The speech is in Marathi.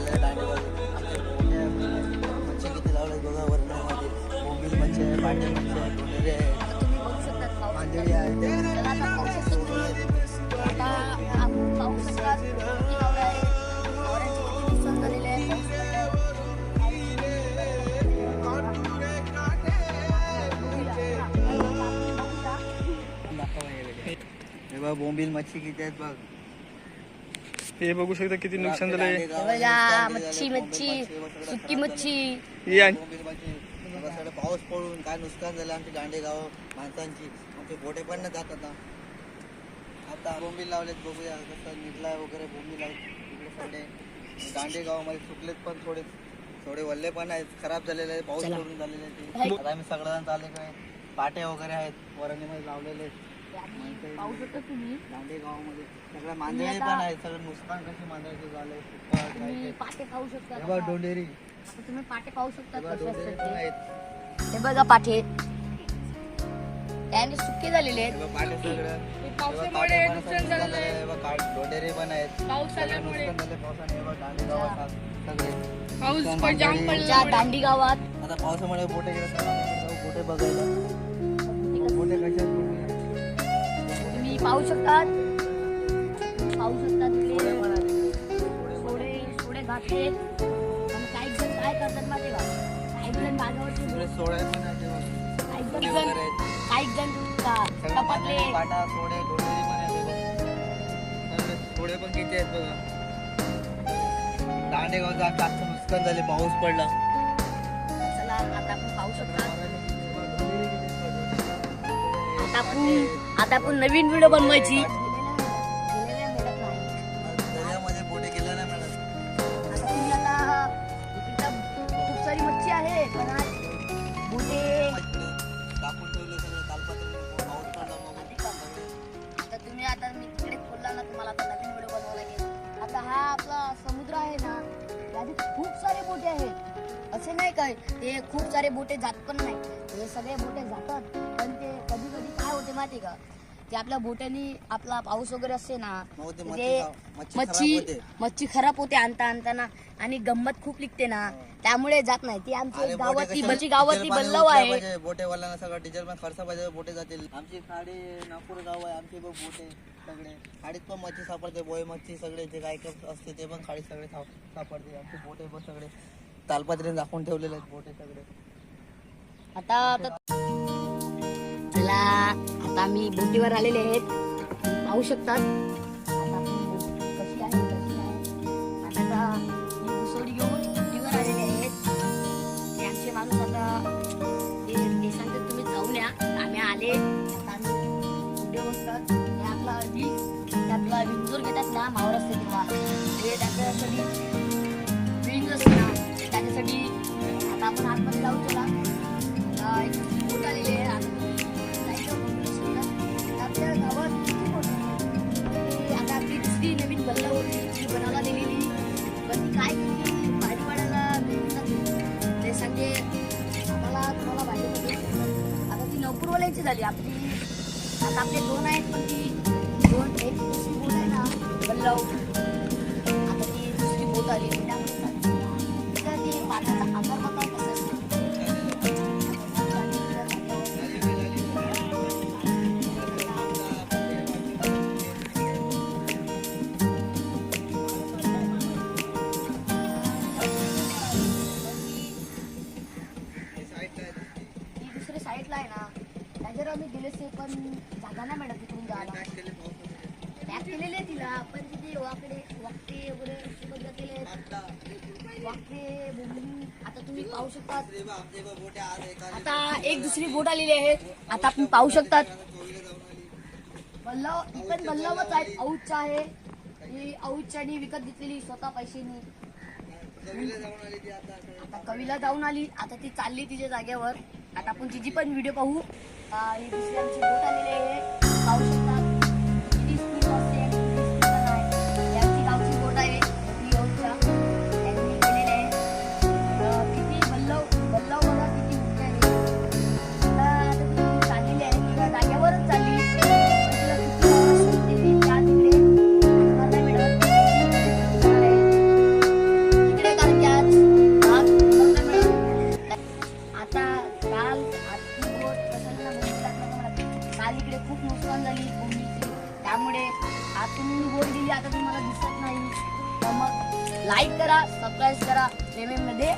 झाले दांडेबाजू आमच्या मोठ्या मच्छी किती लावले बघा वरणामध्ये बोंबील मच्छी आहे पांढरी मच्छी आहे ढोलेरी आहे तुम्ही बघू शकता मांदेळी आहे त्याला आता पाहू शकता तुम्ही आता आपण पाहू शकता किती गावडे आहे गावड्यांचे किती नुकसान झालेले आहे पाऊस हे बघ बोंबील मच्छी किती आहेत बघ हे बघू शकता किती नुकसान झालंय. बघा मच्छी मच्छी सुकी मच्छी ही आणि बोंबील मच्छी बघा, सगळं पाऊस पडून काय नुकसान झालं आमची दांडे गाव माणसांची आमचे बोटे पण नाही जात आता बोंबील लावलेत बघूया कसं निघलाय वगैरे बोंबील आहेत इकडे सगळे दांडे गावामध्ये सुकलेत पण थोडे वल्ले पण आहेत खराब झालेले आहे पाऊस पडून झालेले आहेत ते. आता आम्ही सगळ्यांना चालले काय पाटे वगैरे आहेत वरणीमध्ये लावलेले आहेत पाहू शकता तुम्ही दांडे गावामध्ये सगळ्या मांजरे पण आहेत सगळं नुकसान कशी मांजरायचं झालंय सुकट तुम्ही काय पाटे पाहू शकता हे बघ डोंडेरी आता तुम्ही पाटे पाहू शकता हे बघ कसे डोंडेरी असतात पण ते. आहेत हे बघा पाटे त्याने सुके झालेले आहेत हे बघ पाटे सगळं पावसामुळे नुकसान झालेलं आहे. हे बघ डोंडेरी पण आहेत पाऊस सगळं आल्यामुळे नुकसान झालं पावसाने हे बघ दांडे गावात सगळे पाऊस नुकसान पण जाम मांजरे. ज्या दांडी गावात आता पावसामुळे बोटे गेले बोटे बघायला बोटे कशा आहेत बघूया. तुम्ही पाहू शकता तिकडे बोटे पण आहेत. सोडे घातले आणि काही जण काय करतात माहिती का काही जण बागावरचे इकडे सोळे पण आहेत हे बघ. काही सोडे जण वगैरे आहेत. काही जण सगळे कपातले पाटे, पाटा सोडे डोंडेरी पण आहेत हे बघ. सगळे सोडे पण किती आहेत बघा दांडे गावात जास्त नुकसान झाले पाऊस पडला चला आता आपण पाहू शकता आता आपण नवीन व्हिडिओ बनवायची दर्यामध्ये बोटे गेल्या नाही मॅडम आता तुम्ही आता इकडं खूप सारी मच्छी आहे पण आज बोटे टाकून ठेवले सगळे तालपत्र पाऊस पडला मग आता तुम्ही आता मी तिकडे खोलला ना तुम्हाला आता नवीन व्हिडिओ बनवावा लागेल आता हा आपला समुद्र आहे ना त्यात खूप सारे बोटे आहेत असे नाही काय ते खूप सारे बोटे जात पण नाही हे सगळे बोटे जातात पण ते कधी कधी काय होते माहिती का ते आपल्या बोट्यानी आपला पाऊस वगैरे असते ना मग ते ते मच्छी खराब होते आणताना आणि गंमत खूप निघते ना त्यामुळे जात नाही ती आमची गावातली मच्छी गावातली बल्लव आहे बोटेवाल्यांना सगळं डिझेल पण खर्च पाहिजे बोटे जातील आमची खाडी नागपूर गाव आहे आमचे बघ बोटे सगळे खाडीत पण मच्छी सापडते बोय मच्छी सगळे जे काय असते ते पण खाडीत सगळे सापडते आमचे बोटे पण सगळे तालपत्रीने दाखवून ठेवलेले आहेत बोटे सगळे आता चला आता मी बोटीवर आलेले आहेत पाहू शकतात आता आपण बोट कशी आहे आता मी मुसोडी घेऊन बोटीवर आलेले आहेत ते आमचे माणूस आता ते सांगतात तुम्ही जाऊन या आम्ही आले आता आम्ही व्हिडिओ बघतात हे आपला त्यातला विंजूर घेतात ना मावर असते तेव्हा ते त्याच्यासाठी विंज असते ना त्याच्यासाठी आता आपण आतमध्ये जाऊ चला आता एक बोट आलेली आहे आपल्या गावात किती बोट आहे? आता आपली दुसरी नवीन बल्ला होती बनायला दिलेली पण ती काय केली भाजी पाडायला ते सांगते आम्हाला तुम्हाला भाजी पाहिजे आता ती नोकरवाल्याची झाली आपली आता आपले दोन आहेत पण ती एक दुसरी बोट आहे ना बल्लाव आता ती दुसरी बोट आली त्यामुळे चालली ती पाण्याचा आकार बघा कसा असतो साईडला आहे ना त्याच्यावर आम्ही गेले पण जागा नाही मिळत तिकडून जायला पॅक केलेली आहे तिला पण तिथे वाकटे वगैरे सुबंध केले वाकटे बोंबली आता तुम्ही पाहू शकता आता एक दुसरी बोट आलेली आहे आता आपण पाहू शकतात बल्लाव ही पण बल्लावच आहे औचचा आहे ही औचच्यानी विकत घेतलेली स्वतः पैशानी आता कवीला जाऊन आली आता ती चालली तिच्या जागेवर आता आपण तिची पण व्हिडिओ पाहू ही दुसरी आमची बोट आलेली आहे पाहू शकता किती स्पीड असते आणि किती स्पीड पण आहे ही आमची गावची बोट आहे ती औचच्या त्यांनी केलेली आहे किती बल्लाव बघा किती मोठी आहे आता ती चाललेली आहे तिला जागेवरच चालली तिला किती असते त्या तिकडे नाही मिळत पुढे आता तुम्ही बोट दिली आता तुम्हाला दिसत नाही तर मग लाईक करा सबस्क्राईब करा पेमेंट मध्ये